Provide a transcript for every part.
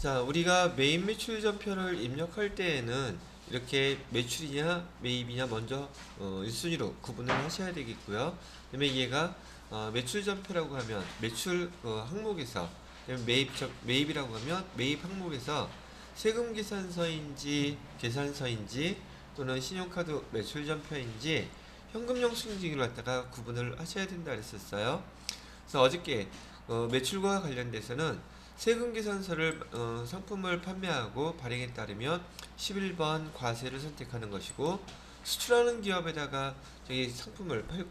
자, 우리가 메인 매출 전표를 입력할 때에는 이렇게 매출이냐 매입이냐 먼저 1순위로 구분을 하셔야 되겠고요. 그다음에 얘가 매출 전표라고 하면 매출 항목에서, 매입이라고 하면 매입 항목에서 세금 계산서인지 계산서인지 또는 신용카드 매출 전표인지 현금 영수증을 갖다가 구분을 하셔야 된다 그랬었어요. 그래서 어저께 매출과 관련돼서는 세금 계산서를 상품을 판매하고 발행에 따르면 11번 과세를 선택하는 것이고, 수출하는 기업에다가 저기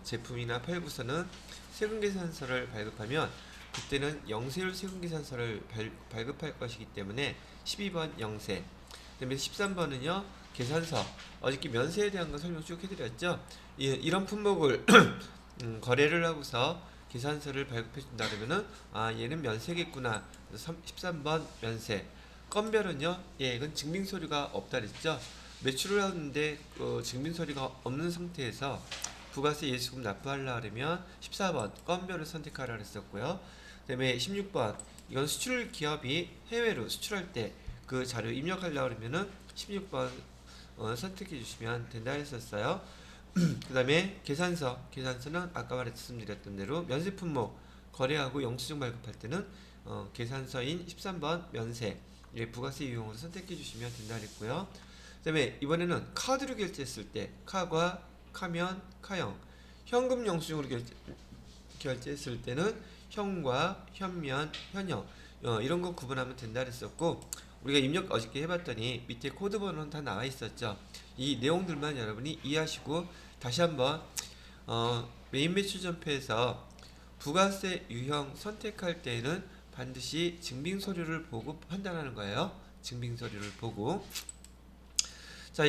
제품이나 팔고서는 세금 계산서를 발급하면 그때는 영세율 세금 계산서를 발급할 것이기 때문에 12번 영세. 그다음에 13번은요 계산서. 어저께 면세에 대한 거 설명 쭉 해드렸죠. 이런 품목을 거래를 하고서 계산서를 발급해준다 그러면은 얘는 면세겠구나. 13번 면세. 건별은요, 이건 증빙서류가 없다 그랬죠. 매출을 하는데 증빙서류가 없는 상태에서 부가세 예수금 납부하려 그러면 14번 건별을 선택하라 그랬었고요. 그 다음에 16번 이건 수출 기업이 해외로 수출할 때 그 자료 입력하려고 그러면은 16번 선택해 주시면 된다 했었어요. 그 다음에 계산서는 아까 말씀드렸던 대로 면세 품목 거래하고 영수증 발급할 때는 계산서인 13번 면세 부가세 유형으로 선택해 주시면 된다 했고요. 그 다음에 이번에는 카드로 결제했을 때 카과 카면 카형, 현금 영수증으로 결제했을 때는 현과 현면 현형 이런 거 구분하면 된다 했었고, 우리가 입력 어저께 해봤더니 밑에 코드 번호는 다 나와 있었죠. 이 내용들만 여러분이 이해하시고 다시 한번 메인 매출 전표에서 부가세 유형 선택할 때에는 반드시 증빙 서류를 보고 판단하는 거예요. 증빙 서류를 보고. 자,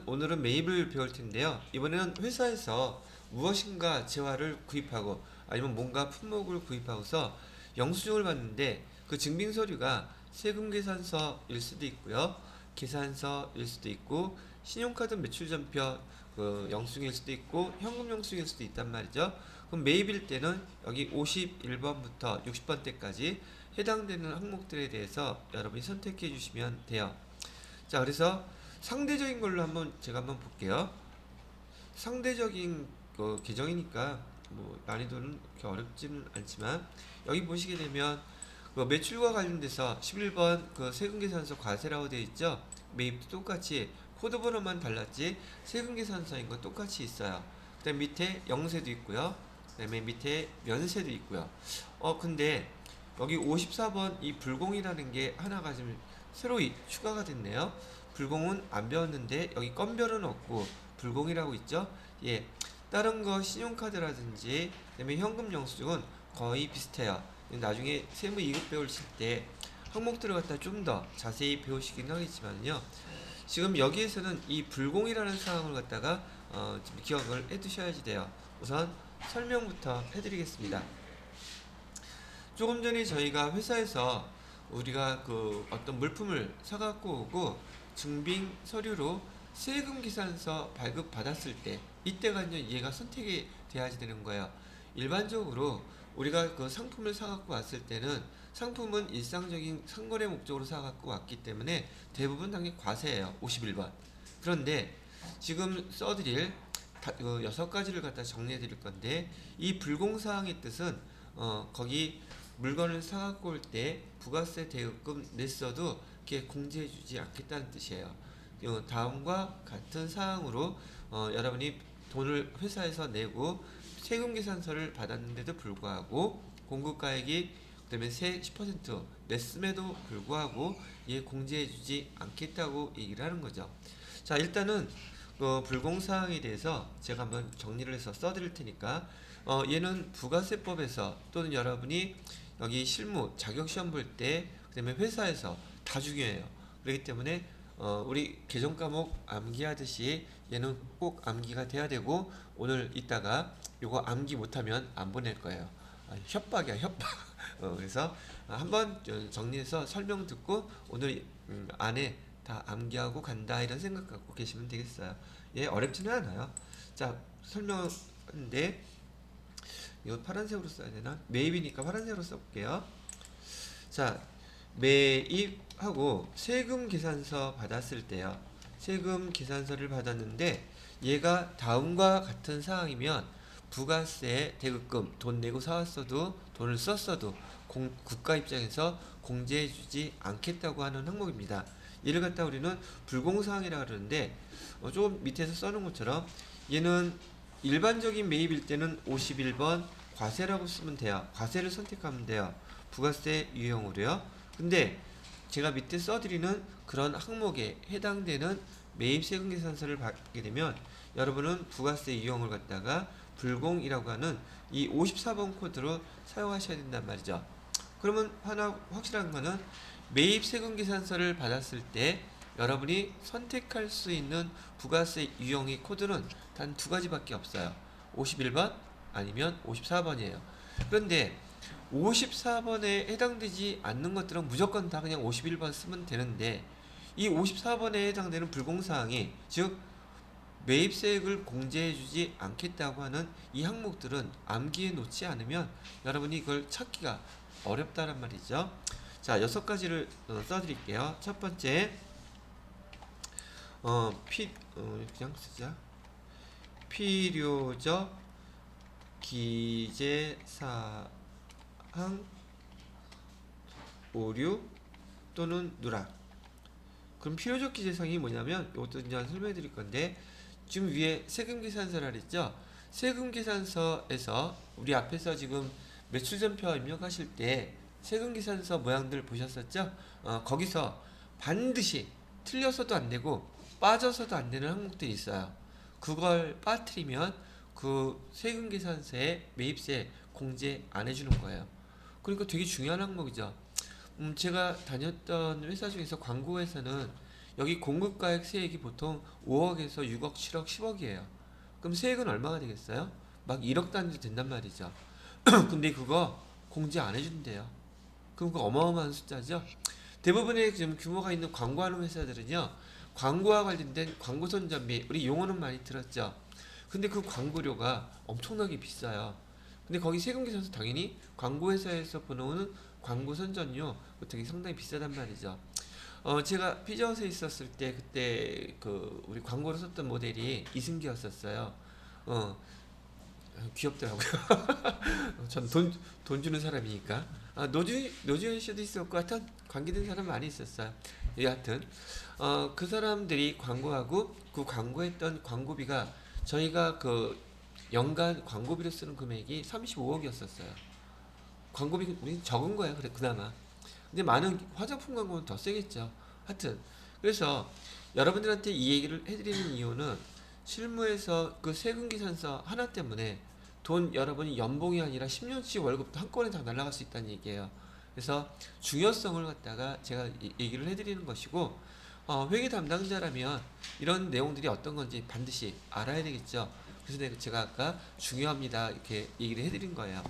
오늘은 매입을 배울 텐데요. 이번에는 회사에서 무엇인가 재화를 구입하고 아니면 뭔가 품목을 구입하고서 영수증을 받는데 그 증빙 서류가 세금 계산서일 수도 있고요, 계산서일 수도 있고, 신용카드 매출 전표 영수증일 수도 있고, 현금 영수증일 수도 있단 말이죠. 그럼 매입일 때는 여기 51번부터 60번대까지 해당되는 항목들에 대해서 여러분이 선택해 주시면 돼요. 자, 그래서 상대적인 걸로 제가 한번 볼게요. 상대적인 계정이니까 뭐 난이도는 그렇게 어렵지는 않지만, 여기 보시게 되면 매출과 관련돼서 11번 세금계산서 과세라고 되어 있죠. 매입도 똑같이 코드 번호만 달랐지 세금계산서인 거 똑같이 있어요. 그 다음 밑에 영세도 있고요, 그 다음에 밑에 면세도 있고요. 근데 여기 54번 이 불공이라는 게 하나가 지금 새로 추가가 됐네요. 불공은 안 배웠는데 여기 건별은 없고 불공이라고 있죠. 다른 거 신용카드라든지 그다음에 현금 영수증은 거의 비슷해요. 나중에 세무 2급 배우실 때 항목들을 갖다 좀 더 자세히 배우시긴 하겠지만요, 지금 여기에서는 이 불공이라는 사항을 갖다가 좀 기억을 해 두셔야지 돼요. 우선 설명부터 해드리겠습니다. 조금 전에 저희가 회사에서 우리가 어떤 물품을 사갖고 오고 증빙 서류로 세금 계산서 발급 받았을 때, 이때가 얘가 선택이 돼야지 되는 거예요. 일반적으로 우리가 상품을 사갖고 왔을 때는 상품은 일상적인 상거래 목적으로 사갖고 왔기 때문에 대부분 당연히 과세예요. 51번. 그런데 지금 써드릴 6가지를 갖다 정리해 드릴 건데, 이 불공사항의 뜻은 거기 물건을 사갖고 올 때 부가세 대금 냈어도 이렇게 공제해 주지 않겠다는 뜻이에요. 다음과 같은 사항으로 여러분이 돈을 회사에서 내고 세금 계산서를 받았는데도 불구하고 공급가액이 그다음에 세 10% 냈음에도 불구하고 공제해 주지 않겠다고 얘기를 하는 거죠. 자, 일단은 불공사항에 대해서 제가 한번 정리를 해서 써드릴 테니까, 얘는 부가세법에서 또는 여러분이 여기 실무 자격시험 볼 때 그다음에 회사에서 다 중요해요. 그렇기 때문에 우리 개정 과목 암기하듯이 얘는 꼭 암기가 돼야 되고, 오늘 이따가 요거 암기 못하면 안 보낼 거예요. 협박이야, 협박. 그래서 한번 정리해서 설명 듣고 오늘 안에 다 암기하고 간다 이런 생각 갖고 계시면 되겠어요. 어렵지는 않아요. 자, 설명하는데 이거 파란색으로 써야 되나? 매입이니까 파란색으로 써볼게요. 자, 매입하고 세금 계산서 받았을 때요. 세금 계산서를 받았는데 얘가 다음과 같은 사항이면 부가세 대급금 돈 내고 사왔어도 돈을 썼어도 국가 입장에서 공제해주지 않겠다고 하는 항목입니다. 이를 갖다 우리는 불공사항이라 그러는데 조금 밑에서 써놓은 것처럼 얘는 일반적인 매입일 때는 51번 과세라고 쓰면 돼요. 과세를 선택하면 돼요. 부가세 유형으로요. 근데 제가 밑에 써드리는 그런 항목에 해당되는 매입세금 계산서를 받게 되면 여러분은 부가세 유형을 갖다가 불공이라고 하는 이 54번 코드로 사용하셔야 된단 말이죠. 그러면 하나 확실한 거는 매입세금 계산서를 받았을 때 여러분이 선택할 수 있는 부가세 유형의 코드는 단 두 가지밖에 없어요. 51번 아니면 54번이에요. 그런데 54번에 해당되지 않는 것들은 무조건 다 그냥 51번 쓰면 되는데 이 54번에 해당되는 불공사항이 즉 매입세액을 공제해주지 않겠다고 하는 이 항목들은 암기해 놓지 않으면 여러분이 이걸 찾기가 어렵다란 말이죠. 자, 6가지를 써드릴게요. 첫 번째, 그냥 쓰자. 필요적 기재사항 오류 또는 누락. 그럼 필요적 기재사항이 뭐냐면 이것도 이제 설명해 드릴 건데 지금 위에 세금계산서라 그랬죠. 세금계산서에서 우리 앞에서 지금 매출전표 입력하실 때 세금계산서 모양들 보셨었죠? 거기서 반드시 틀려서도 안 되고 빠져서도 안 되는 항목들이 있어요. 그걸 빠뜨리면 그 세금계산서에 매입세 공제 안 해주는 거예요. 그러니까 되게 중요한 항목이죠. 제가 다녔던 회사 중에서 광고회사는 여기 공급가액 세액이 보통 5억에서 6억, 7억, 10억이에요. 그럼 세액은 얼마가 되겠어요? 막 1억 단위도 된단 말이죠. 근데 그거 공제 안 해준대요. 그럼 그 어마어마한 숫자죠. 대부분의 지금 규모가 있는 광고하는 회사들은요, 광고와 관련된 광고 선전비, 우리 용어는 많이 들었죠. 근데 그 광고료가 엄청나게 비싸요. 근데 거기 세금계산서 당연히 광고회사에서 보내오는 광고 선전료 되게 상당히 비싸단 말이죠. 제가 피자헛에 있었을 때 그때 그 우리 광고로 썼던 모델이 이승기였었어요. 귀엽더라고요. 전 돈 주는 사람이니까. 노주현 씨도 있었고, 하여튼 관계된 사람 많이 있었어요. 여하튼, 그 사람들이 광고하고 그 광고했던 광고비가 저희가 그 연간 광고비로 쓰는 금액이 35억이었었어요. 광고비 우리 적은 거야, 그래 그나마. 근데 많은 화장품 광고는 더 세겠죠. 하여튼 그래서 여러분들한테 이 얘기를 해드리는 이유는 실무에서 그 세금계산서 하나 때문에 돈 여러분이 연봉이 아니라 10년치 월급도 한꺼번에 다 날아갈 수 있다는 얘기예요. 그래서 중요성을 갖다가 제가 얘기를 해드리는 것이고 회계 담당자라면 이런 내용들이 어떤 건지 반드시 알아야 되겠죠. 그래서 제가 아까 중요합니다 이렇게 얘기를 해드린 거예요.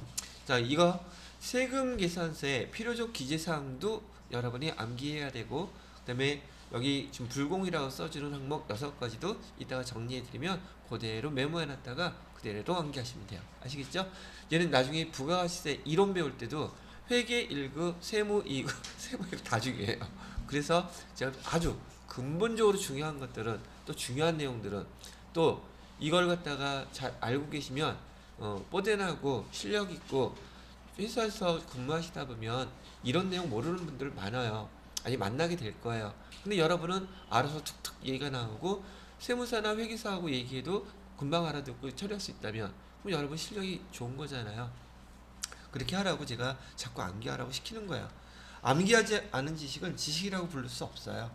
자, 이거 세금 계산서의 필요적 기재사항도 여러분이 암기해야 되고, 그 다음에 여기 지금 불공이라고 써주는 항목 6가지도 이따가 정리해드리면 그대로 메모해놨다가 그대로 암기하시면 돼요. 아시겠죠? 얘는 나중에 부가가치세 이론 배울 때도 회계 1급, 세무 2급, 세무 1급 다 중요해요. 그래서 제가 아주 근본적으로 중요한 것들은 또 중요한 내용들은 또 이걸 갖다가 잘 알고 계시면 뽀대나고 실력 있고 회사에서 근무하시다 보면 이런 내용 모르는 분들 많아요. 아니 만나게 될 거예요. 근데 여러분은 알아서 툭툭 얘기가 나오고 세무사나 회계사하고 얘기해도 금방 알아듣고 처리할 수 있다면 그럼 여러분 실력이 좋은 거잖아요. 그렇게 하라고 제가 자꾸 암기하라고 시키는 거예요. 암기하지 않은 지식은 지식이라고 부를 수 없어요.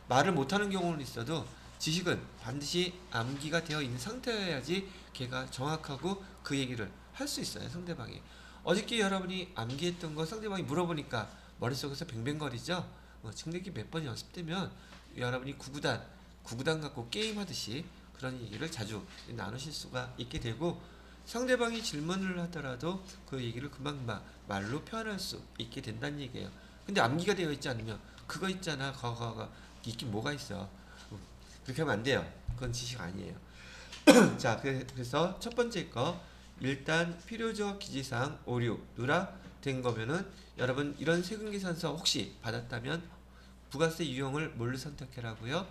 말을 못하는 경우는 있어도 지식은 반드시 암기가 되어 있는 상태여야지 걔가 정확하고 그 얘기를 할 수 있어요. 상대방이. 어저께 여러분이 암기했던 거 상대방이 물어보니까 머릿속에서 뱅뱅거리죠? 지금 이렇게 몇 번 연습되면 여러분이 구구단 갖고 게임하듯이 그런 얘기를 자주 나누실 수가 있게 되고 상대방이 질문을 하더라도 그 얘기를 금방금방 말로 표현할 수 있게 된다는 얘기예요. 근데 암기가 되어 있지 않으면 그거 있잖아, 그거 있긴 뭐가 있어. 그렇게 하면 안 돼요. 그건 지식 아니에요. 자, 그래서 첫 번째 거 일단 필요적 기재사항 오류 누락 된 거면은 여러분 이런 세금계산서 혹시 받았다면 부가세 유형을 뭘로 선택하라고요?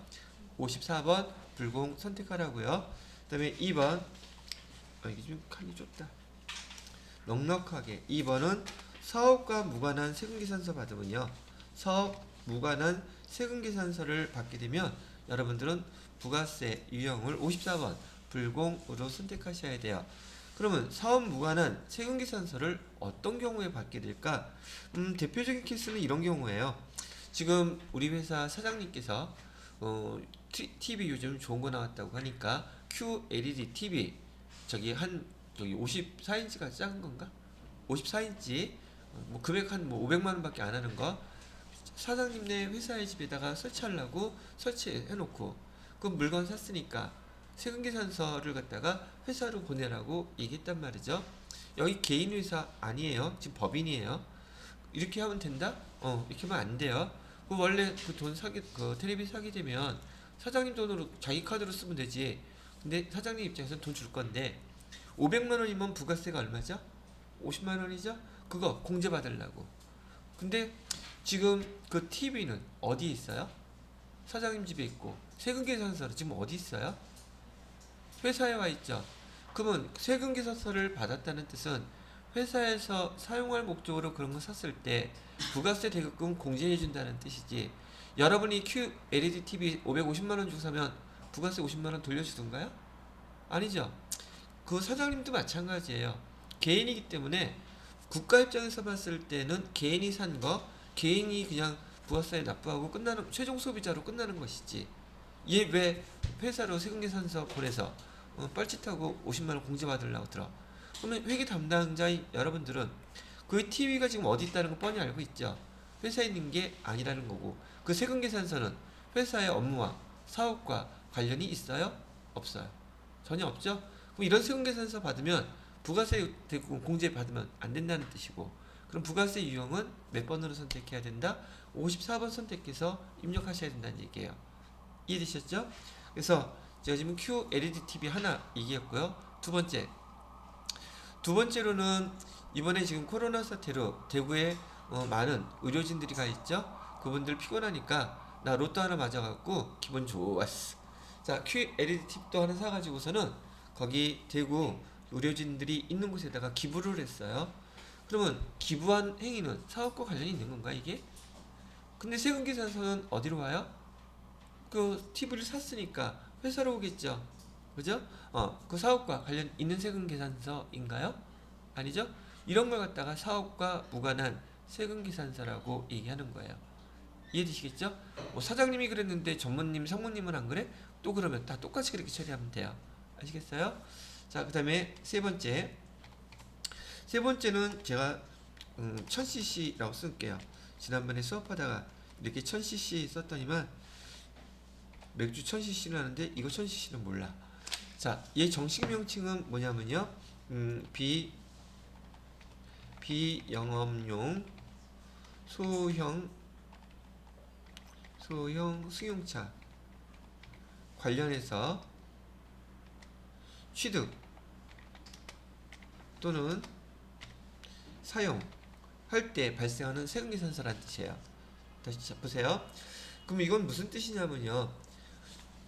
54번 불공 선택하라고요. 그 다음에 2번 이게 좀 칸이 좁다. 넉넉하게 2번은 사업과 무관한 세금계산서 받으면요. 사업 무관한 세금계산서를 받게 되면 여러분들은 부가세 유형을 54번 불공으로 선택하셔야 돼요. 그러면 사업 무관한 세금계산서를 어떤 경우에 받게 될까? 대표적인 케이스는 이런 경우예요. 지금 우리 회사 사장님께서 TV 요즘 좋은 거 나왔다고 하니까 QLED TV 저기 54인치가 작은 건가? 54인치 뭐 금액 한 500만 원밖에 안 하는 거 사장님네 회사의 집에다가 설치하려고 설치해 놓고 그 물건 샀으니까 세금계산서를 갖다가 회사로 보내라고 얘기했단 말이죠. 여기 개인 회사 아니에요. 지금 법인이에요. 이렇게 하면 된다? 이렇게 하면 안 돼요. 그 원래 그 돈 사기 그 텔레비 사게 되면 사장님 돈으로 자기 카드로 쓰면 되지. 근데 사장님 입장에서는 돈 줄 건데 500만 원이면 부가세가 얼마죠? 50만 원이죠? 그거 공제 받으려고. 근데 지금 그 TV는 어디에 있어요? 사장님 집에 있고 세금계산서는 지금 어디 있어요? 회사에 와 있죠. 그러면 세금계산서를 받았다는 뜻은 회사에서 사용할 목적으로 그런 거 샀을 때 부가세 대급금 공제해 준다는 뜻이지. 여러분이 QLED TV 550만 원 주고 사면 부가세 50만 원 돌려주던가요? 아니죠. 그 사장님도 마찬가지예요. 개인이기 때문에 국가 입장에서 봤을 때는 개인이 산 거 개인이 그냥 부가세 납부하고 끝나는 최종 소비자로 끝나는 것이지. 얘 왜 회사로 세금계산서 보내서 뻘짓하고 50만 원 공제 받으려고 들어. 그러면 회계 담당자인 여러분들은 그 TV가 지금 어디 있다는 거 뻔히 알고 있죠. 회사에 있는 게 아니라는 거고 그 세금계산서는 회사의 업무와 사업과 관련이 있어요? 없어요. 전혀 없죠. 그럼 이런 세금계산서 받으면 부가세 대금 공제 받으면 안 된다는 뜻이고 그럼 부가세 유형은 몇 번으로 선택해야 된다? 54번 선택해서 입력하셔야 된다는 얘기예요. 이해되셨죠? 그래서 제가 지금 QLED TV 하나 얘기했고요. 두 번째로는 이번에 지금 코로나 사태로 대구에 많은 의료진들이 가 있죠. 그분들 피곤하니까 나 로또 하나 맞아갖고 기분 좋았어. 자, QLED TV도 하나 사가지고서는 거기 대구 의료진들이 있는 곳에다가 기부를 했어요. 그러면 기부한 행위는 사업과 관련이 있는 건가 이게? 근데 세금계산서는 어디로 와요? 그 TV를 샀으니까 회사로 오겠죠. 그죠? 그 사업과 관련 있는 세금계산서인가요? 아니죠? 이런 걸 갖다가 사업과 무관한 세금계산서라고 얘기하는 거예요. 이해되시겠죠? 뭐 사장님이 그랬는데 전무님, 상무님은 안 그래? 또 그러면 다 똑같이 그렇게 처리하면 돼요. 아시겠어요? 자, 그 다음에 세 번째는 제가 1000cc라고 쓸게요. 지난번에 수업하다가 이렇게 1000cc 썼더니만 맥주 1000cc는 하는데 이거 1000cc는 몰라. 자, 얘 정식 명칭은 뭐냐면요. 비영업용 소형 승용차 관련해서 취득 또는 사용할 때 발생하는 세금계산서라는 뜻이에요. 다시 보세요. 그럼 이건 무슨 뜻이냐면요.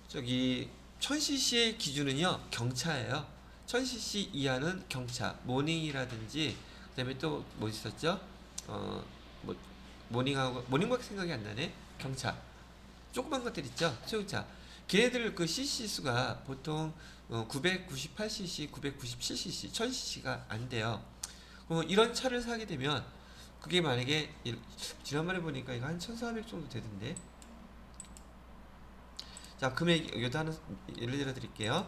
저기 1000cc의 기준은요 경차예요. 1000cc 이하는 경차, 모닝이라든지 그다음에 또 뭐 있었죠? 뭐 모닝밖에 생각이 안 나네. 경차, 조그만 것들 있죠, 소형차. 걔네들 그 cc 수가 보통 998cc, 997cc, 1000cc가 안 돼요. 그럼 이런 차를 사게 되면 그게 만약에 지난번에 보니까 이거 한 1400 정도 되던데. 자, 금액 여기다 하나 예를 들어 드릴게요.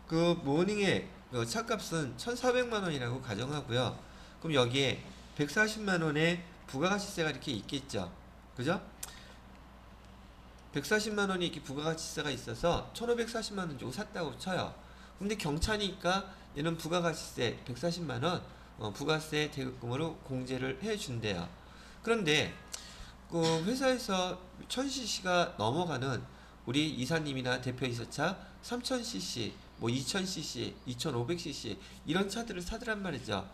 그 모닝의 그 차값은 1,400만 원이라고 가정하고요. 그럼 여기에 140만 원의 부가가치세가 이렇게 있겠죠. 그죠? 140만 원이 이렇게 부가가치세가 있어서 1,540만 원 주고 샀다고 쳐요. 근데 경차니까 얘는 부가가치세 140만 원 부가세 대급금으로 공제를 해 준대요. 그런데 그 회사에서 1000cc가 넘어가는 우리 이사님이나 대표이사차 3000cc, 뭐 2000cc, 2500cc 이런 차들을 사더란 말이죠.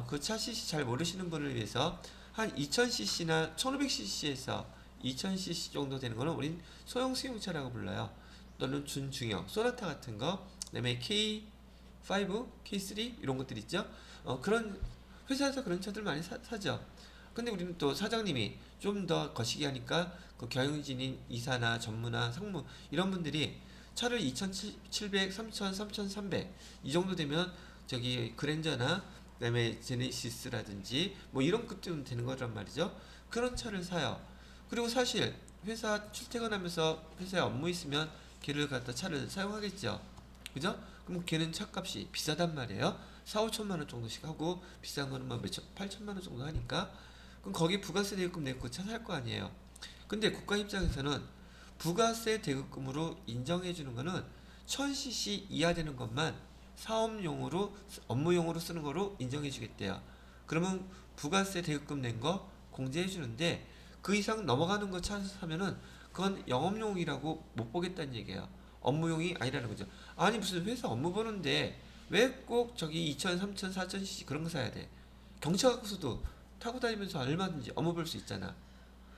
그 차 cc 잘 모르시는 분을 위해서 한 2000cc나 1500cc에서 2000cc 정도 되는 거는 우린 소형 승용차라고 불러요. 또는 준중형, 소나타 같은 거, 그다음에 K5, K3 이런 것들 있죠. 그런 회사에서 그런 차들 많이 사죠. 근데 우리는 또 사장님이 좀 더 거시기 하니까 그 경영진인 이사나 전무나 상무 이런 분들이 차를 2700, 3000, 3300 이 정도 되면 저기 그랜저나 그다음에 제네시스라든지 뭐 이런 급쯤 되는 거란 말이죠. 그런 차를 사요. 그리고 사실 회사 출퇴근하면서 회사에 업무 있으면 걔를 갖다 차를 사용하겠죠. 그죠? 그럼 걔는 차값이 비싸단 말이에요. 4, 5천만 원 정도씩 하고 비싼 거는 뭐 몇천, 8천만 원 정도 하니까 그럼 거기 부가세 대급금 내고 차 살 거 아니에요. 근데 국가 입장에서는 부가세 대급금으로 인정해 주는 거는 1000cc 이하 되는 것만 사업용으로 업무용으로 쓰는 거로 인정해 주겠대요. 그러면 부가세 대급금 낸 거 공제해 주는데 그 이상 넘어가는 거 차 사면은 그건 영업용이라고 못 보겠다는 얘기예요. 업무용이 아니라는 거죠. 아니 무슨 회사 업무 보는데 왜 꼭 저기 2000, 3000, 4000cc 그런 거 사야 돼? 경차 갖고서도 타고 다니면서 얼마든지 업무 볼 수 있잖아.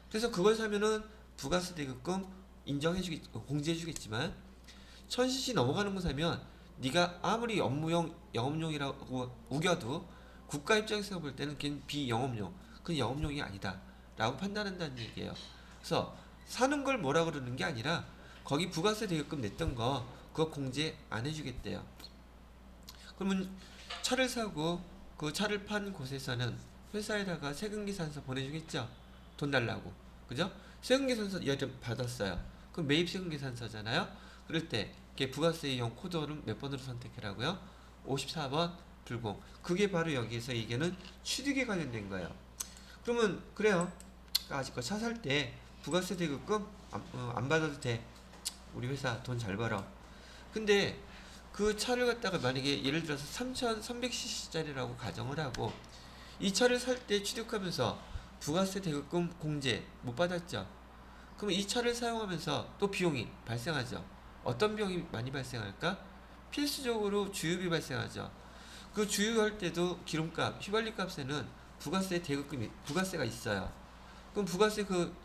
그래서 그걸 사면은 부가세 대급금 인정해주겠, 공제해주겠지만 1000cc 넘어가는 거 사면 네가 아무리 업무용, 영업용이라고 우겨도 국가 입장에서 볼 때는 걔는 비영업용, 그건 영업용이 아니다 라고 판단한다는 얘기예요. 그래서 사는 걸 뭐라 그러는 게 아니라 거기 부가세 대급금 냈던 거 그거 공제 안 해주겠대요. 그러면 차를 사고 그 차를 판 곳에서는 회사에다가 세금계산서 보내주겠죠. 돈 달라고. 그죠? 세금계산서 얘를 받았어요. 그럼 매입 세금계산서잖아요. 그럴 때 걔 부가세용 코드를 몇 번으로 선택하라고요? 54번 불공. 그게 바로 여기에서 이게는 취득에 관련된 거예요. 그러면 그래요. 아직 차 살 때 부가세 대급금 안 받아도 돼. 우리 회사 돈 잘 벌어. 근데 그 차를 갖다가 만약에 예를 들어서 3300cc짜리라고 가정을 하고 이 차를 살 때 취득하면서 부가세 대급금 공제 못 받았죠. 그럼 이 차를 사용하면서 또 비용이 발생하죠. 어떤 비용이 많이 발생할까? 필수적으로 주유비 발생하죠. 그 주유할 때도 기름값, 휘발유 값에는 부가세 대급금이 부가세가 있어요. 그럼 부가세 그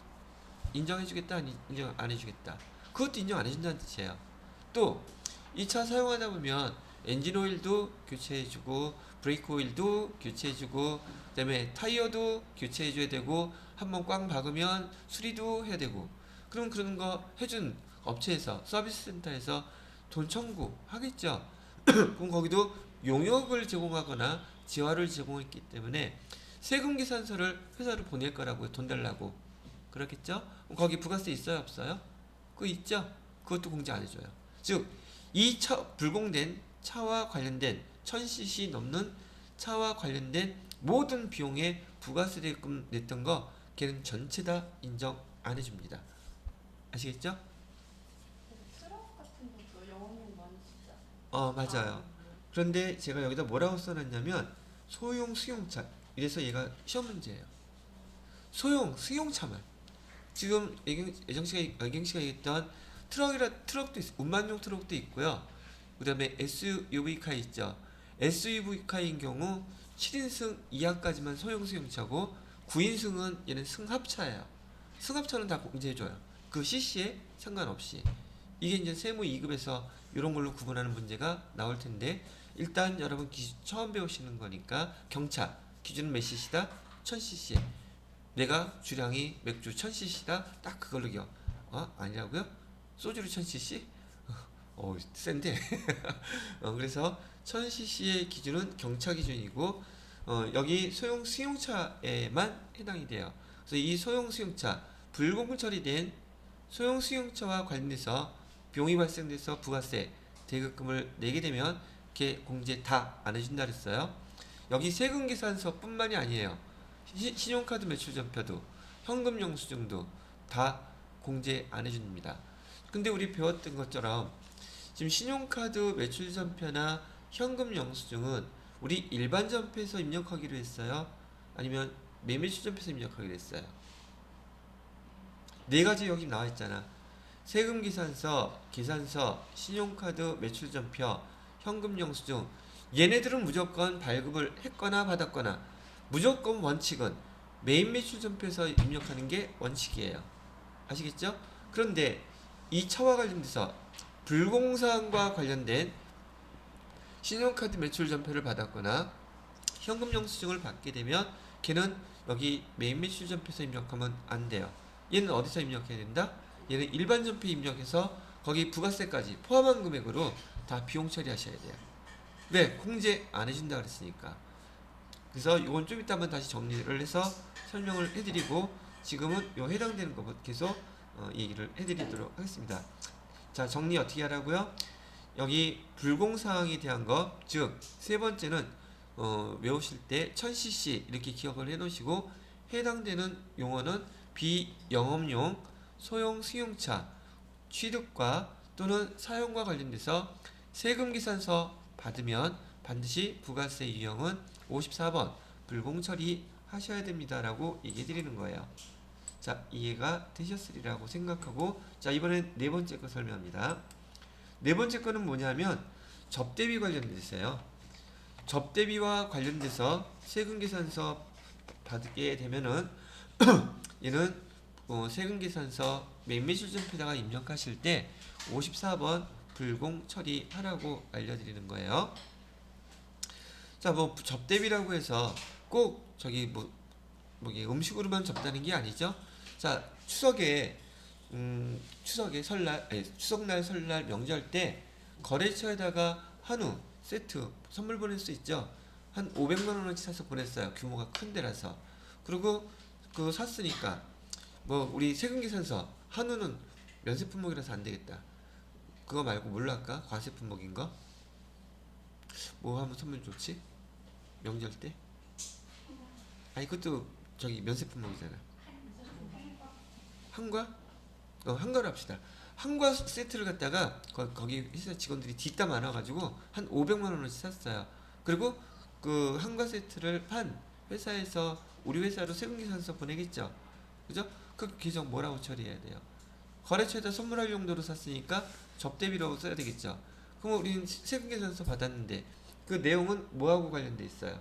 인정해주겠다, 아니 인정 안 해주겠다. 그것도 인정 안 해준다는 뜻이에요. 또 이 차 사용하다 보면 엔진 오일도 교체해주고 브레이크 오일도 교체해주고 그다음에 타이어도 교체해줘야 되고 한번 꽝 박으면 수리도 해야 되고 그럼 그런 거 해준 업체에서 서비스 센터에서 돈 청구하겠죠. 그럼 거기도 용역을 제공하거나 지화를 제공했기 때문에 세금 계산서를 회사로 보낼 거라고요. 돈 달라고. 그렇겠죠? 그럼 거기 부가세 있어요, 없어요? 그거 있죠? 그것도 공제 안 해줘요. 즉, 이 차, 불공된 차와 관련된 1000cc 넘는 차와 관련된 모든 비용에 부가세 대금 냈던 거 걔는 전체 다 인정 안 해줍니다. 아시겠죠? 트럭 같은 것도 영업용 많이 진짜. 맞아요. 그런데 제가 여기다 뭐라고 써놨냐면 소형 승용차. 이래서 얘가 시험 문제예요. 소형 승용차만. 지금 애경씨가 얘기했던 트럭도 운반용 트럭도 있고요. 그 다음에 SUV카 있죠. SUV카인 경우 7인승 이하까지만 소형 승용차고 9인승은 얘는 승합차예요. 승합차는 다 공제해줘요. 그 CC에 상관없이. 이게 이제 세무 2급에서 이런 걸로 구분하는 문제가 나올 텐데 일단 여러분 처음 배우시는 거니까 경차 기준은 몇 cc다? 1000cc. 내가 주량이 맥주 1000cc다. 딱 그걸로 기억. 아니라고요? 소주를 1000cc? 센데. 그래서 1000cc의 기준은 경차 기준이고 여기 소형 승용차에만 해당이 돼요. 그래서 이 소형 승용차 불공급 처리된 소형 승용차와 관련돼서 비용이 발생돼서 부가세 대급금을 내게 되면 걔 공제 다 안 해준다 그랬어요. 여기 세금 계산서뿐만이 아니에요. 신용카드 매출 전표도 현금 영수증도 다 공제 안 해줍니다. 근데 우리 배웠던 것처럼 지금 신용카드 매출 전표나 현금 영수증은 우리 일반 전표에서 입력하기로 했어요. 아니면 매매출 전표에서 입력하기로 했어요. 네 가지 여기 나와 있잖아. 세금 계산서, 계산서, 신용카드 매출 전표, 현금 영수증. 얘네들은 무조건 발급을 했거나 받았거나 무조건 원칙은 메인 매출 전표에서 입력하는 게 원칙이에요. 아시겠죠? 그런데 이 차와 관련돼서 불공사항과 관련된 신용카드 매출 전표를 받았거나 현금 영수증을 받게 되면 걔는 여기 메인 매출 전표에서 입력하면 안 돼요. 얘는 어디서 입력해야 된다? 얘는 일반 전표에 입력해서 거기 부가세까지 포함한 금액으로 다 비용 처리하셔야 돼요. 왜? 공제 안 해준다 그랬으니까. 그래서 이건 좀 이따 한번 다시 정리를 해서 설명을 해드리고 지금은 요 해당되는 거 계속 얘기를 해드리도록 하겠습니다. 자, 정리 어떻게 하라고요? 여기 불공사항에 대한 거, 즉 세 번째는 외우실 때 1000cc 이렇게 기억을 해놓으시고 해당되는 용어는 비영업용 소형 승용차 취득과 또는 사용과 관련돼서 세금계산서 받으면 반드시 부가세 유형은 54번 불공처리 하셔야 됩니다 라고 얘기해 드리는 거예요. 자, 이해가 되셨으리라고 생각하고, 자, 이번엔 네 번째 거 설명합니다. 네 번째 거는 뭐냐면 접대비 관련돼서요. 접대비와 관련돼서 세금계산서 받게 되면은 얘는 세금계산서 매매실전표에다가 입력하실 때 54번 불공 처리하라고 알려드리는 거예요. 자, 뭐 접대비라고 해서 꼭 저기 뭐 음식으로만 접다는 게 아니죠. 자, 추석에 설날, 추석날, 설날, 명절 때 거래처에다가 한우 세트 선물 보낼 수 있죠. 한 500만 원어치 사서 보냈어요. 규모가 큰 데라서. 그리고 그거 샀으니까 뭐 우리 세금계산서 한우는 면세품목이라서 안 되겠다. 그거 말고 뭘로 할까? 과세품목인 거? 뭐 하면 선물 좋지? 명절 때? 아니 그것도 저기 면세품목이잖아. 한과? 한과로 합시다. 한과 세트를 갖다가 거기 회사 직원들이 뒷담 많아가지고 한 500만 원어치 샀어요. 그리고 그 한과 세트를 판 회사에서 우리 회사로 세금계산서 보내겠죠. 그죠? 그 계정 뭐라고 처리해야 돼요? 거래처에다 선물할 용도로 샀으니까 접대비라고 써야 되겠죠. 그럼 우리는 세금계산서 받았는데 그 내용은 뭐하고 관련돼 있어요?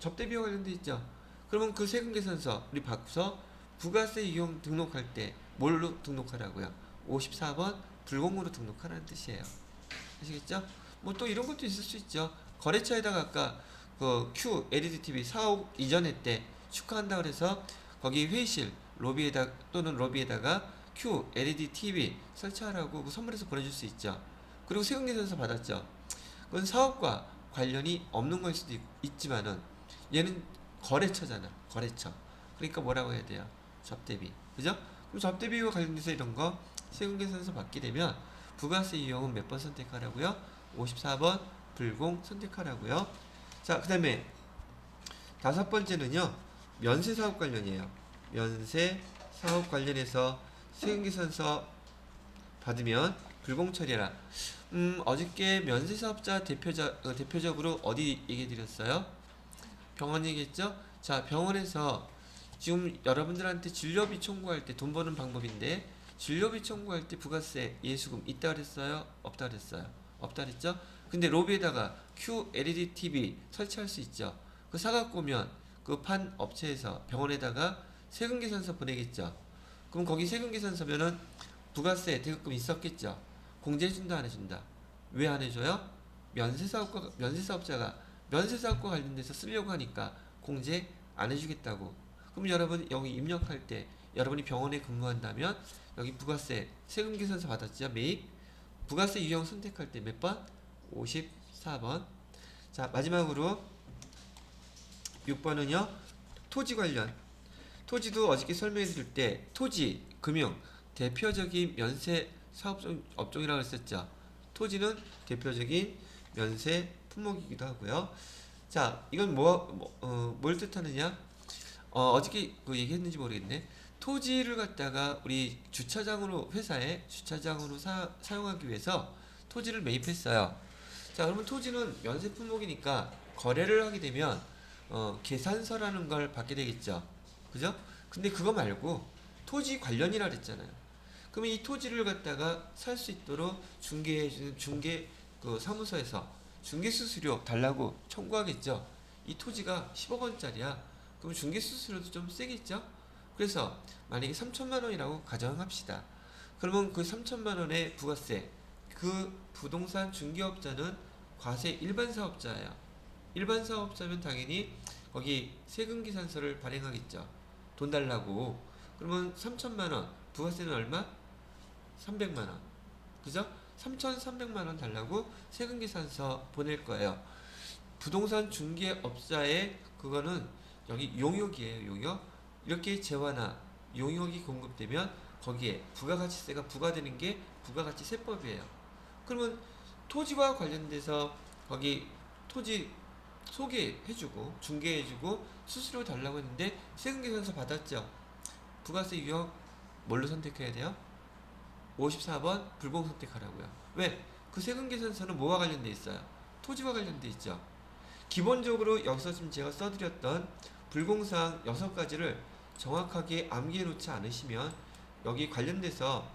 접대비와 관련돼 있죠. 그러면 그 세금계산서 우리 받고서 부가세 이용 등록할 때 뭘로 등록하라고요? 54번 불공으로 등록하라는 뜻이에요. 아시겠죠? 뭐 또 이런 것도 있을 수 있죠. 거래처에다가 아까 그 Q LED TV 사옥 이전에 때 축하한다 그래서 거기 회의실 로비에다 또는 로비에다가 Q LED TV 설치하라고 그 선물해서 보내줄 수 있죠. 그리고 세금계산서 받았죠. 그건 사업과 관련이 없는 걸 수도 있지만은 얘는 거래처잖아. 거래처. 그러니까 뭐라고 해야 돼요? 접대비. 그죠? 그럼 접대비와 관련돼서 이런 거 세금계산서 받게 되면 부가세 유형은 몇 번 선택하라고요? 54번 불공 선택하라고요. 자, 그 다음에 다섯 번째는요. 면세사업 관련이에요. 면세사업 관련해서 세금계산서 받으면 불공 처리해라. 어저께 면세사업자 대표적으로 어디 얘기 드렸어요? 병원 얘기했죠? 자, 병원에서 지금 여러분들한테 진료비 청구할 때 돈 버는 방법인데 진료비 청구할 때 부가세 예수금 있다 그랬어요? 없다 그랬어요? 없다 그랬죠? 근데 로비에다가 QLED TV 설치할 수 있죠? 그 사갖고 오면 그 판 업체에서 병원에다가 세금계산서 보내겠죠? 그럼 거기 세금계산서면은 부가세 대급금 있었겠죠? 공제해준다 안 해준다? 왜 안 해줘요? 면세사업자가 면세사업과 관련돼서 쓰려고 하니까 공제 안 해주겠다고. 그럼 여러분 여기 입력할 때 여러분이 병원에 근무한다면 여기 부가세 세금계산서 받았죠? 매입 부가세 유형 선택할 때 몇 번? 54번. 자, 마지막으로 6번은요 토지 관련. 토지도 어저께 설명해 드릴 때 토지, 금융 대표적인 면세 사업 업종이라고 했었죠. 토지는 대표적인 면세 품목이기도 하고요. 자, 이건 뭘 뜻하느냐? 어저께 그 얘기했는지 모르겠네. 토지를 갖다가 우리 주차장으로 회사에 주차장으로 사용하기 위해서 토지를 매입했어요. 자, 그러면 토지는 면세 품목이니까 거래를 하게 되면 계산서라는 걸 받게 되겠죠. 그죠? 근데 그거 말고 토지 관련이라 그랬잖아요. 그러면 이 토지를 갖다가 살 수 있도록 중개해주는 중개 그 사무소에서 중개수수료 달라고 청구하겠죠. 이 토지가 10억 원짜리야. 그럼 중개수수료도 좀 세겠죠. 그래서 만약에 3천만 원이라고 가정합시다. 그러면 그 3천만 원의 부가세, 그 부동산 중개업자는 과세 일반 사업자예요. 일반 사업자면 당연히 거기 세금계산서를 발행하겠죠. 돈 달라고. 그러면 3천만 원, 부가세는 얼마? 300만 원. 그죠? 3,300만 원 달라고 세금계산서 보낼 거예요. 부동산 중개업자의 그거는 여기 용역이에요. 용역. 이렇게 재화나 용역이 공급되면 거기에 부가가치세가 부과되는 게 부가가치세법이에요. 그러면 토지와 관련돼서 거기 토지 소개해주고 중개해주고 수수료 달라고 했는데 세금계산서 받았죠. 부가세 유형 뭘로 선택해야 돼요? 54번 불공 선택하라고요. 왜? 그 세금계산서는 뭐와 관련돼 있어요? 토지와 관련돼 있죠. 기본적으로 여기서 지금 제가 써드렸던 불공사항 6가지를 정확하게 암기해 놓지 않으시면 여기 관련돼서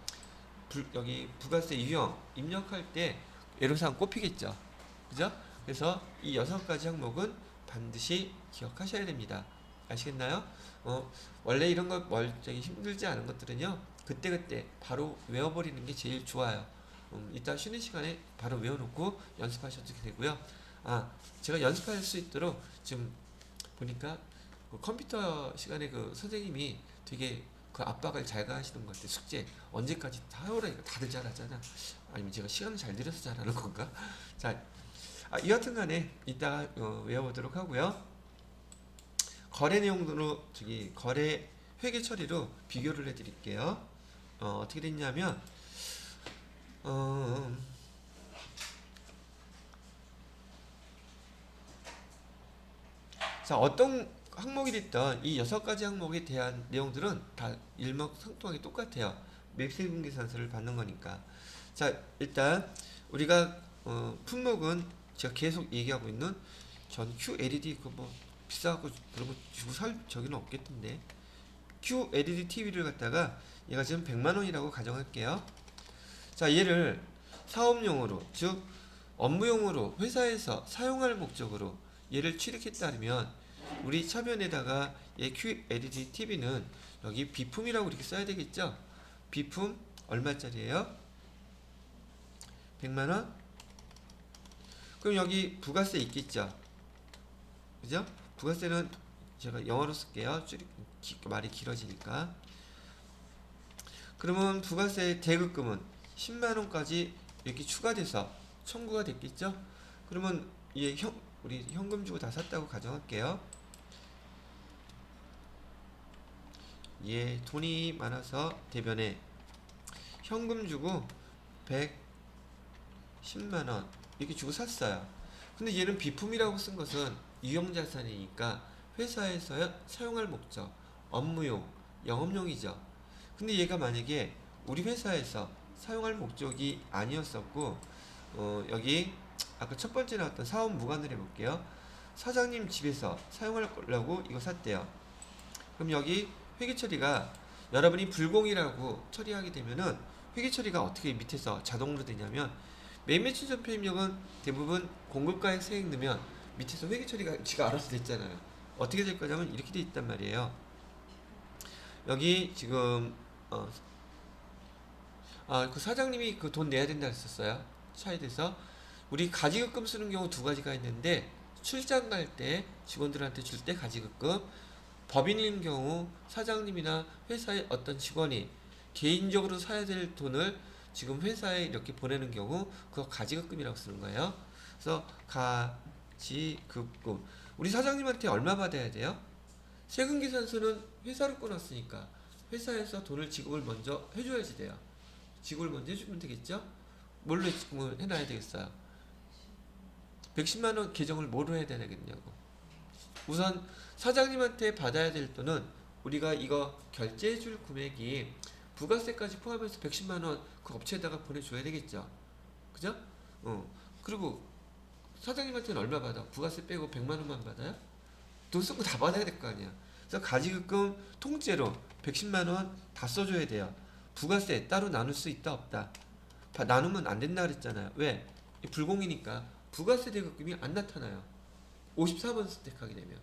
여기 부가세 유형 입력할 때 애로사항 꼽히겠죠. 그죠? 그래서 이 6가지 항목은 반드시 기억하셔야 됩니다. 아시겠나요? 원래 이런 거 멀쩡히 힘들지 않은 것들은요, 그때그때 바로 외워버리는 게 제일 좋아요. 이따 쉬는 시간에 바로 외워놓고 연습하셔도 되고요. 제가 연습할 수 있도록 지금 보니까 그 컴퓨터 시간에 그 선생님이 되게 그 압박을 잘 가하시는 것 같아요. 숙제 언제까지 다 해오라니까 다들 잘하잖아. 아니면 제가 시간을 잘 들여서 잘하는 건가? 자, 여하튼 간에 이따 외워보도록 하고요. 거래 내용으로 거래 회계 처리로 비교를 해드릴게요. 어떻게 됐냐면 자, 어떤 항목이 됐던 이 6가지 항목에 대한 내용들은 다 일맥상통하게 똑같아요. 매입세금계산서를 받는 거니까. 자, 일단 우리가 품목은 제가 계속 얘기하고 있는 전 QLED 그 뭐 비싸고 그런 거 주고 살 저기는 없겠던데. QLED TV를 갖다가 얘가 지금 100만 원이라고 가정할게요. 자, 얘를 사업용으로, 즉 업무용으로 회사에서 사용할 목적으로 얘를 취득했다면 우리 차변에다가 얘 QLED TV는 여기 비품이라고 이렇게 써야 되겠죠? 비품 얼마짜리예요? 100만 원? 그럼 여기 부가세 있겠죠? 그죠? 부가세는 제가 영어로 쓸게요. 말이 길어지니까. 그러면 부가세 대급금은 10만 원까지 이렇게 추가돼서 청구가 됐겠죠? 그러면 우리 현금 주고 다 샀다고 가정할게요. 돈이 많아서 대변에 현금 주고 110만 원 이렇게 주고 샀어요. 근데 얘는 비품이라고 쓴 것은 유형자산이니까 회사에서 사용할 목적, 업무용, 영업용이죠. 근데 얘가 만약에 우리 회사에서 사용할 목적이 아니었었고 여기 아까 첫 번째 나왔던 사업 무관을 해볼게요. 사장님 집에서 사용하려고 이거 샀대요. 그럼 여기 회계 처리가 여러분이 불공이라고 처리하게 되면은 회계 처리가 어떻게 밑에서 자동으로 되냐면 매매추 전표 입력은 대부분 공급가액 세액 넣으면 밑에서 회계 처리가 지가 알아서 됐잖아요. 어떻게 될 거냐면 이렇게 돼 있단 말이에요. 여기 지금 그 사장님이 그 돈 내야 된다 했었어요. 차에 대해서 우리 가지급금 쓰는 경우 2가지가 있는데 출장 갈 때 직원들한테 줄 때 가지급금, 법인인 경우 사장님이나 회사의 어떤 직원이 개인적으로 사야 될 돈을 지금 회사에 이렇게 보내는 경우 그거 가지급금이라고 쓰는 거예요. 그래서 가지급금 우리 사장님한테 얼마 받아야 돼요? 세금계산서는 회사를 끊었으니까 회사에서 돈을 지급을 먼저 해줘야지 돼요. 지급을 먼저 해주면 되겠죠? 뭘로 지급을 해놔야 되겠어요? 110만 원 계정을 뭐로 해야 되겠냐고. 우선 사장님한테 받아야 될 돈은 우리가 이거 결제해줄 금액이 부가세까지 포함해서 110만 원 그 업체에다가 보내줘야 되겠죠. 그죠? 그리고 사장님한테는 얼마 받아? 부가세 빼고 100만 원만 받아요? 돈 쓰고 다 받아야 될 거 아니야. 그래서 가지급금 통째로 110만 원 다 써줘야 돼요. 부가세 따로 나눌 수 있다 없다? 나누면 안 된다 그랬잖아요. 왜? 불공이니까 부가세 대급금이 안 나타나요. 54번 선택하게 되면.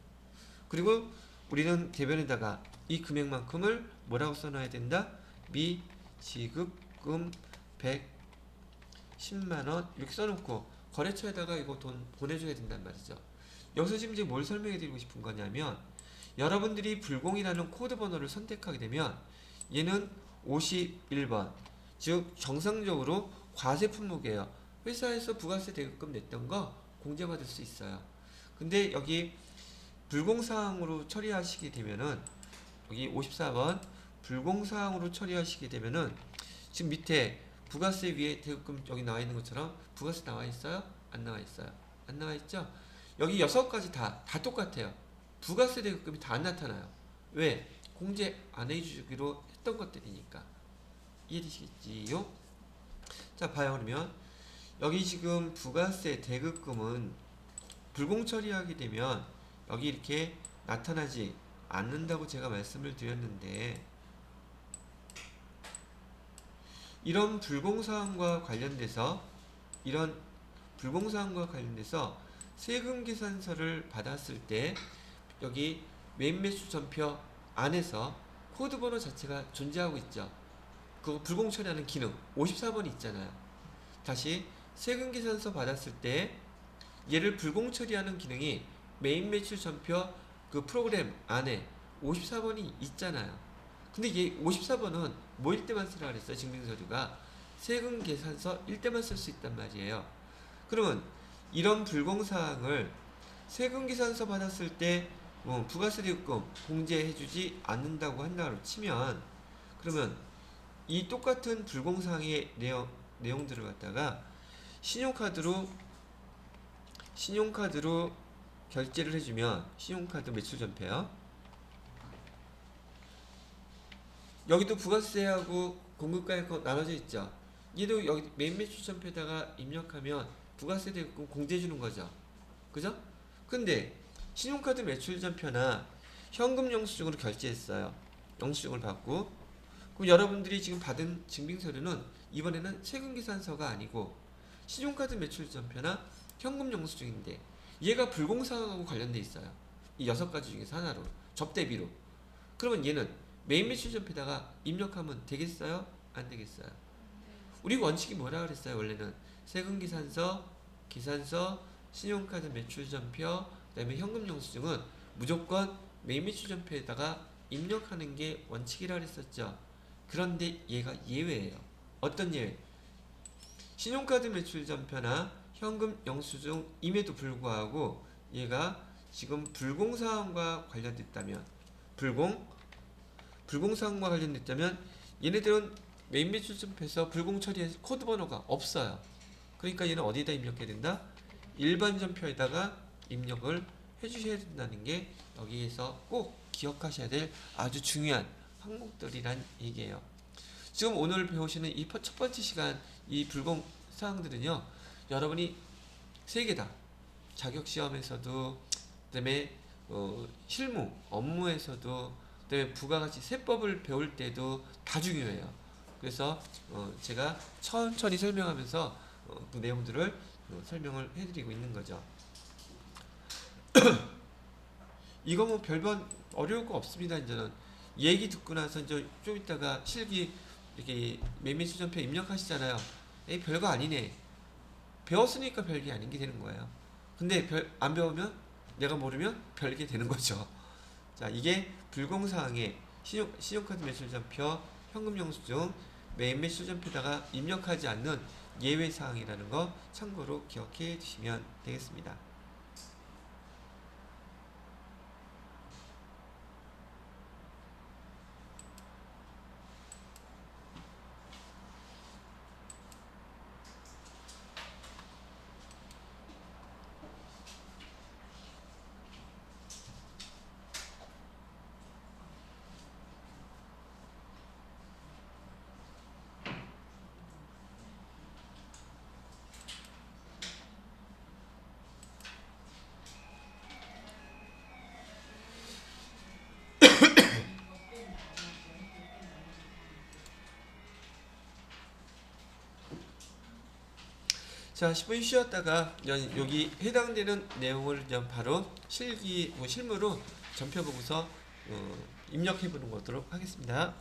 그리고 우리는 대변에다가 이 금액만큼을 뭐라고 써놔야 된다? 미지급금 110만원 이렇게 써놓고 거래처에다가 이거 돈 보내줘야 된단 말이죠. 여기서 지금 이제 뭘 설명해 드리고 싶은 거냐면 여러분들이 불공이라는 코드 번호를 선택하게 되면 얘는 51번 즉 정상적으로 과세 품목이에요. 회사에서 부가세 대급금 냈던 거 공제받을 수 있어요. 근데 여기 불공사항으로 처리하시게 되면은 여기 54번 불공사항으로 처리하시게 되면은 지금 밑에 부가세 위에 대급금 여기 나와 있는 것처럼 부가세 나와 있어요? 안 나와 있어요? 안 나와 있죠? 여기 6가지 다 똑같아요. 부가세 대급금이 다 안 나타나요. 왜? 공제 안 해주기로 했던 것들이니까. 이해되시겠지요? 자, 봐요. 그러면 여기 지금 부가세 대급금은 불공 처리하게 되면 여기 이렇게 나타나지 않는다고 제가 말씀을 드렸는데 이런 불공사항과 관련돼서 세금 계산서를 받았을 때 여기 매입매수 전표 안에서 코드 번호 자체가 존재하고 있죠. 그거 불공 처리하는 기능 54번이 있잖아요. 다시 세금 계산서 받았을 때 얘를 불공 처리하는 기능이 메인 매출 전표 그 프로그램 안에 54번이 있잖아요. 근데 얘 54번은 뭐일 때만 쓰라 그랬어요? 증빙서류가 세금 계산서 일 때만 쓸 수 있단 말이에요. 그러면 이런 불공사항을 세금 계산서 받았을 때 부가세 대급금 공제해주지 않는다고 한다고 치면 그러면 이 똑같은 불공사항의 내용들을 갖다가 신용카드로 결제를 해주면 신용카드 매출 전폐요. 여기도 부가세하고 공급가액 나눠져 있죠. 얘도 여기 메인 매출 전폐에다가 입력하면 부가세 대급금 공제해주는 거죠. 그죠? 근데 신용카드 매출 전표나 현금 영수증으로 결제했어요. 영수증을 받고 그럼 여러분들이 지금 받은 증빙서류는 이번에는 세금계산서가 아니고 신용카드 매출 전표나 현금 영수증인데 얘가 불공사항하고 관련돼 있어요. 이 6가지 중에서 하나로 접대비로. 그러면 얘는 메인 매출 전표에다가 입력하면 되겠어요? 안 되겠어요? 우리 원칙이 뭐라 그랬어요? 원래는 세금계산서, 계산서, 신용카드 매출 전표, 그다음에 현금 영수증은 무조건 메인 매출 전표에다가 입력하는 게 원칙이라 그랬었죠. 그런데 얘가 예외예요. 어떤 예외? 신용카드 매출 전표나 현금 영수증임에도 불구하고 얘가 지금 불공사항과 관련됐다면 불공사항과 관련됐다면 얘네들은 메인 매출 전표에서 불공 처리해 코드 번호가 없어요. 그러니까 얘는 어디다 입력해야 된다? 일반 전표에다가 입력을 해주셔야 된다는 게 여기에서 꼭 기억하셔야 될 아주 중요한 항목들이란 얘기예요. 지금 오늘 배우시는 이 첫 번째 시간 이 불공 사항들은요, 여러분이 3개다. 자격시험에서도, 그 다음에 실무, 업무에서도, 그 다음에 부가가치 세법을 배울 때도 다 중요해요. 그래서 제가 천천히 설명하면서 그 내용들을 설명을 해드리고 있는 거죠. 이거 뭐 별반 어려울 거 없습니다. 이제는 얘기 듣고 나서 이제 좀 이따가 실기 이렇게 매매수전표 입력하시잖아요. 에이, 별거 아니네. 배웠으니까 별게 아닌 게 되는 거예요. 근데 안 배우면 내가 모르면 별게 되는 거죠. 자, 이게 불공사항의 신용카드 매출전표, 현금영수증, 메인 매출전표에다가 입력하지 않는 예외사항이라는 거 참고로 기억해 두시면 되겠습니다. 자, 10분 쉬었다가 여기 해당되는 내용을 바로 실무로 전표 보고서 입력해 보는 것도록 하겠습니다.